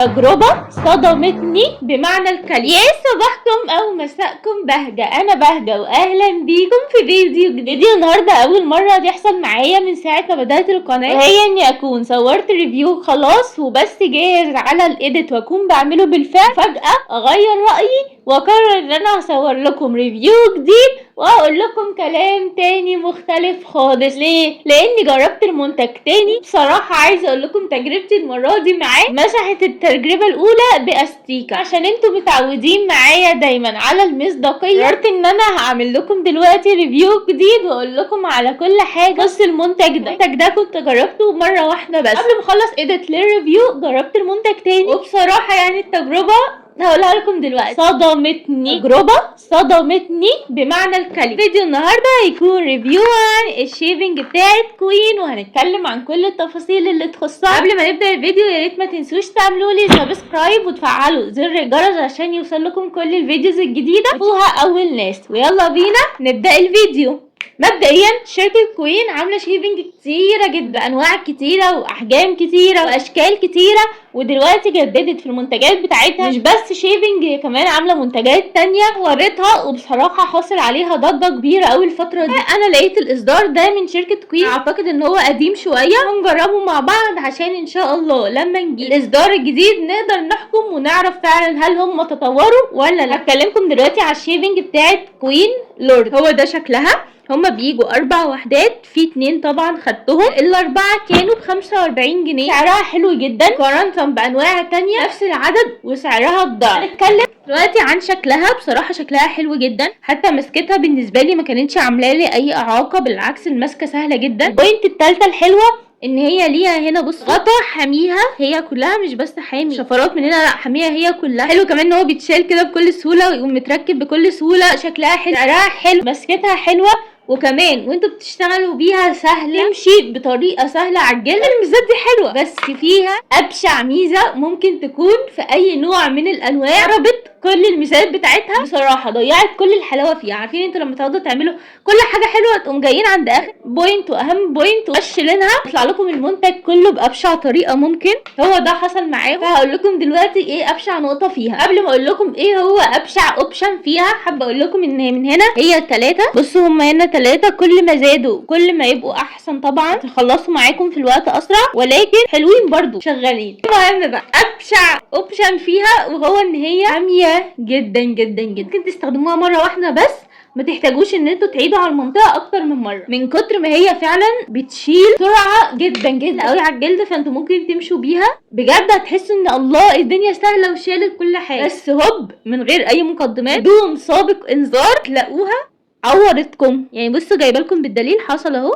تجربة صدمتني بمعنى الكلمة. يا صباحكم او مساءكم بهجة، انا بهجة واهلا بيكم في فيديو النهاردة. اول مرة تحصل معايا من ساعة ما بدأت القناة، وهي اني اكون صورت ريفيو خلاص وبس جاهز على الايديت واكون بعمله بالفعل، فجأة اغير رأيي واقرر ان انا هصور لكم ريفيو جديد واقول لكم كلام تاني مختلف خالص. ليه؟ لاني جربت المنتج تاني. بصراحة عايزة اقول لكم تجربتي المرة دي معاه مسحت التجربة الاولى باستيكة، عشان انتوا متعودين معايا دايما على المصداقية. قررت ان انا هعمل لكم دلوقتي ريفيو جديد واقول لكم على كل حاجة بس المنتج ده كنت جربته مرة واحدة بس. قبل ما اخلص ايديت للريفيو جربت المنتج تاني، وبصراحة يعني التجربة هقولها لكم دلوقتي صدمتني. تجربة صدمتني بمعنى الكلمة. فيديو النهاردة هيكون ريفيو عن الشيفنج بتاعت كوين، وهنتكلم عن كل التفاصيل اللي تخصها. قبل ما نبدأ الفيديو يا ريت ما تنسوش تعملوا لي سبسكرايب وتفعلوا زر الجرس عشان يوصل لكم كل الفيديوز الجديدة وتشوفوها اول ناس. ويلا بينا نبدأ الفيديو. مبدئيا شركة كوين عاملة شيفنج كتيرة جدا، انواع كتيرة واحجام كتيرة واشكال كتيرة، ودلوقتي جددت في المنتجات بتاعتها. مش بس شيفنج، هي كمان عاملة منتجات تانية وريتها، وبصراحة حاصل عليها ضجة كبيرة اوي الفترة دي. انا لقيت الاصدار ده من شركة كوين، اعتقد ان هو قديم شوية، ونجربه مع بعض عشان ان شاء الله لما نجيب الاصدار الجديد نقدر نحكم ونعرف فعلا هل هم تطوروا ولا لا. هتكلمكم دلوقتي على الشيفنج بتاعت كوين لورد. هو ده شكلها. هما بيجوا 4 وحدات، في 2 طبعا خدتهم. الاربعة كانوا ب45 جنيه، سعرها حلو جدا مقارنة بانواع تانية نفس العدد وسعرها الضعف. هنتكلم دلوقتي عن شكلها. بصراحة شكلها حلو جدا، حتى مسكتها بالنسبة لي ما كانتش عاملة لي اي اعاقة، بالعكس المسكة سهلة جدا. البوينت التالتة الحلوة ان هي ليها هنا بص غطا حاميها هي كلها، مش بس حامي شفرات من هنا، لا حاميها هي كلها. حلو كمان ان هو بيتشال كده بكل سهوله ويقوم متركب بكل سهوله. شكلها حلو، سعرها حلو، مسكتها حلوه، وكمان وانتوا بتشتغلوا بيها سهل، تمشي بطريقه سهله على الجلد. الميزات دي حلوه، بس فيها ابشع ميزه ممكن تكون في اي نوع من الانواع. قربت كل الميزات بتاعتها، بصراحه ضيعت كل الحلاوه فيها. عارفين انتوا لما تقعدوا تعملوا كل حاجه حلوه تقوم جايين عند اخر بوينت واهم بوينت واشيلينها، يطلع لكم المنتج كله بابشع طريقه ممكن. هو ده حصل معايا، فهقول لكم دلوقتي ايه ابشع نقطه فيها. قبل ما اقول لكم ايه هو ابشع اوبشن فيها، حابه اقول لكم ان من هنا هي 3. بصوا هم هنا 3، كل ما زادوا كل ما يبقوا احسن طبعا، تخلصوا معاكم في الوقت اسرع، ولكن حلوين برضو شغالين. المهم بقى ابشع اوبشن فيها وهو ان هي حاميه جدا جدا جدا. ممكن تستخدموها مره واحده بس، ما تحتاجوش ان انتوا تعيدوا على المنطقه اكتر من مره، من كتر ما هي فعلا بتشيل بسرعه جدا جدا قوي على الجلد. فانتوا ممكن تمشوا بيها بجد هتحسوا ان الله الدنيا سهله وشالت كل حاجه، بس هوب من غير اي مقدمات بدون سابق انذار تلاقوها عورتكم. يعني بصوا جايبه لكم بالدليل، حصل اهو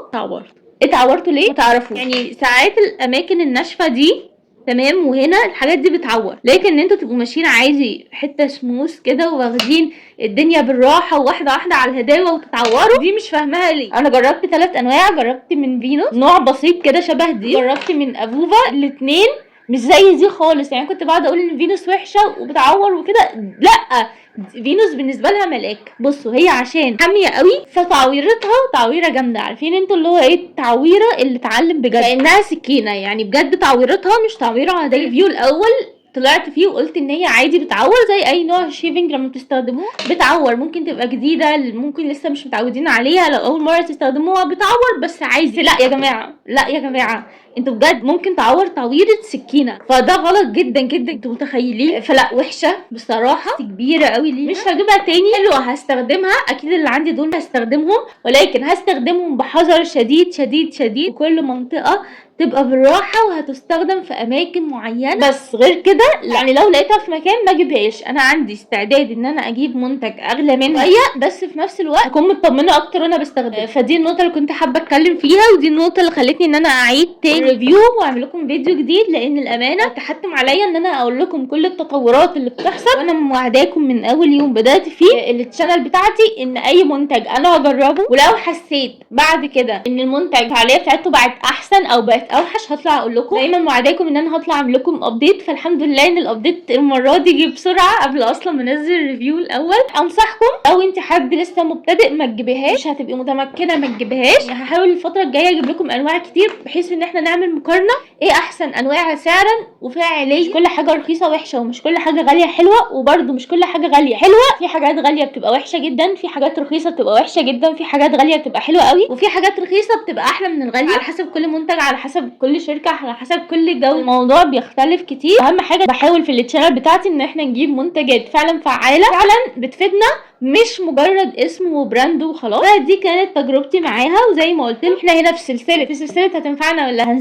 اتعورتوا ليه ما تعرفوش. يعني ساعات الاماكن الناشفه دي تمام، وهنا الحاجات دي بتعور، لكن انتوا تبقوا ماشيين عادي حته سموث كده واخدين الدنيا بالراحه وواحده واحده على الهداوه وتتعوروا، دي مش فاهماها ليه. انا جربت 3 انواع، جربت من فينوس نوع بسيط كده شبه دي، جربت من افوفا، الاتنين مش زي دي خالص. يعني كنت بقعد اقول ان فينوس وحشه وبتعور وكده، لا فينوس بالنسبه لها ملاك. بصوا هي عشان حاميه قوي فتعويرتها تعويره جامده. عارفين انتوا اللي هو ايه التعويره اللي اتعلم بجد كانها سكينه، يعني بجد تعويرتها مش تعويره عاديه. الريفيو الاول طلعت فيه وقلت ان هي عادي بتعور زي اي نوع شيفنج لما بتستخدموه بتعور. ممكن تبقى جديده، ممكن لسه مش متعودين عليها، لو اول مره تستخدموها بتعور، بس عايزه لا يا جماعه، لا يا جماعه انتوا بجد ممكن تعور تعويره سكينه، فده غلط جدا جدا. انتوا متخيلين؟ فلا وحشه بصراحه كبيره قوي ليها، مش هجيبها تاني. حلوه هستخدمها اكيد، اللي عندي دول هستخدمهم، ولكن هستخدمهم بحذر شديد شديد شديد. وكل منطقه تبقى بالراحه وهتستخدم في اماكن معينه، بس غير كده يعني لو لقيتها في مكان ما اجيبهاش. انا عندي استعداد ان انا اجيب منتج اغلى منه شويه، بس في نفس الوقت اكون مطمنه اكتر وانا بستخدمه. فدي النقطه اللي كنت حابه اتكلم فيها، ودي النقطه اللي خلتني ان انا اعيد تاني ريفيو واعمل لكم فيديو جديد، لان الامانه تحتم عليا ان انا اقول لكم كل التطورات اللي بتحصل. وانا موعداكم من اول يوم بدات فيه التشانل بتاعتي ان اي منتج انا هجربه، ولو حسيت بعد كده ان المنتج الفعاليه بتاعته بقت احسن او بقت فيديوهات اوحش هطلع اقول لكم. دايما موعداكم ان انا هطلع اعمل لكم ابديت، فالحمد لله ان الابديت المره دي جه بسرعه قبل اصلا ما انزل الريفيو الاول. انصحكم لو انت حد لسه مبتدئ ما تجيبيهاش، مش هتبقي متمكنه ما تجيبيهاش. هحاول الفتره الجايه اجيب لكم انواع كتير بحيث ان احنا نعمل مقارنه ايه احسن انواع سعرا وفعاليه. مش كل حاجه رخيصه وحشه، ومش كل حاجه غاليه حلوه، وبرده مش كل حاجه غاليه حلوه. في حاجات غاليه بتبقى وحشه جدا، في حاجات رخيصه بتبقى وحشه جدا، في حاجات غاليه بتبقى حلوه قوي، وفي حاجات رخيصه بتبقى احلى من الغاليه، على حسب كل منتج، على حسب كل شركه، على حسب كل جو. الموضوع بيختلف كتير. اهم حاجه بحاول في التشانل بتاعتي ان احنا نجيب منتجات فعلا فعاله، فعلا بتفيدنا، مش مجرد اسم وبراند وخلاص. دي كانت تجربتي معاها، وزي ما قلت لكم احنا هنا في سلسله هتنفعنا ولا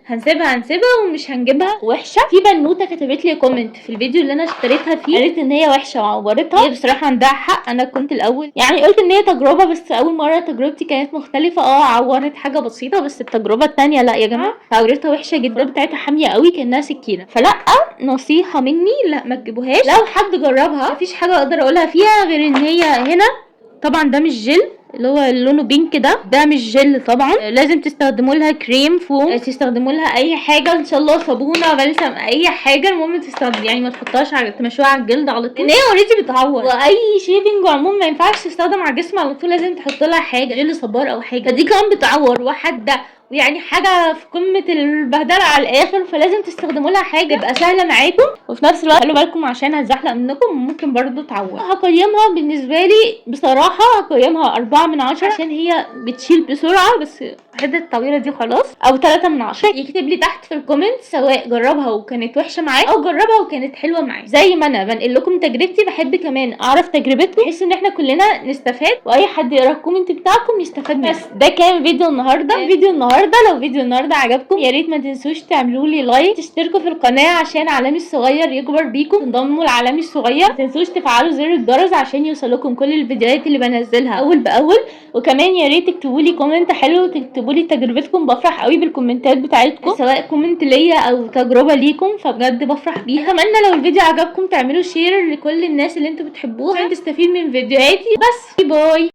هنسيبها ومش هنجيبها وحشه. في بنوته كتبت لي كومنت في الفيديو اللي انا اشتريتها فيه، قالت ان هي وحشه وعورتها. هي بصراحه عندها حق. انا كنت الاول يعني قلت ان هي تجربه، بس اول مره تجربتي كانت مختلفه. عورت حاجه بسيطه، بس التجربه الثانيه لا يا جماعه، عورتها وحشه جدا، بتاعتها حاميه قوي كانها سكينه. فلا، نصيحه مني، لا ما تجيبوهاش. لو حد جربها مفيش حاجه اقدر اقولها فيها غير ان هي هنا طبعا ده مش جل اللي هو لونه بينك، ده مش جل طبعا. لازم تستخدموا لها كريم فوم، تستخدموا لها اي حاجه، ان شاء الله صابونه بلسم اي حاجه، المهم تستخدم يعني ما تحطهاش على تمشوها على الجلد على طول، لان هي اوريدي بتعور. واي شيفنج عموما ما ينفعش تستخدم على الجسم على طول، لازم تحط لها حاجه جل صبار او حاجه. فدي كمان بتعور وحاده، ويعني حاجه في قمه البهدله على الاخر، فلازم تستخدموا لها حاجه تبقى سهله معاكم، وفي نفس الوقت خلوا بالكم عشان هتزحلق منكم وممكن برضو تعور. هقيمها بالنسبه لي بصراحه هقيمها 4/10 عشان هي بتشيل بسرعه، بس حته الطويله دي خلاص، او 3/10. يكتب لي تحت في الكومنت سواء جربها وكانت وحشه معاه او جربها وكانت حلوه معاه. زي ما انا بنقل لكم تجربتي، بحب كمان اعرف تجربتكم بحيث ان احنا كلنا نستفاد، واي حد يقرا الكومنت بتاعكم يستفاد منه. بس ده كان فيديو النهارده. لو فيديو النهارده عجبكم يا ريت ما تنسوش تعملوا لي لايك، تشتركوا في القناه عشان عالمي الصغير يكبر بيكم، تنضموا لعالمي الصغير. ما تنسوش تفعلوا زر الجرس عشان يوصلكم كل الفيديوهات اللي بنزلها اول باول. وكمان يا ريت تكتبوا لي كومنت حلو وتكتبوا لي تجربتكم، بفرح قوي بالكومنتات بتاعتكم، سواء كومنت ليا او تجربه ليكم، فبجد بفرح بيها. اتمنى لو الفيديو عجبكم تعملوا شير لكل الناس اللي انتوا بتحبوها عشان تستفيد من فيديوهاتي. بس باي.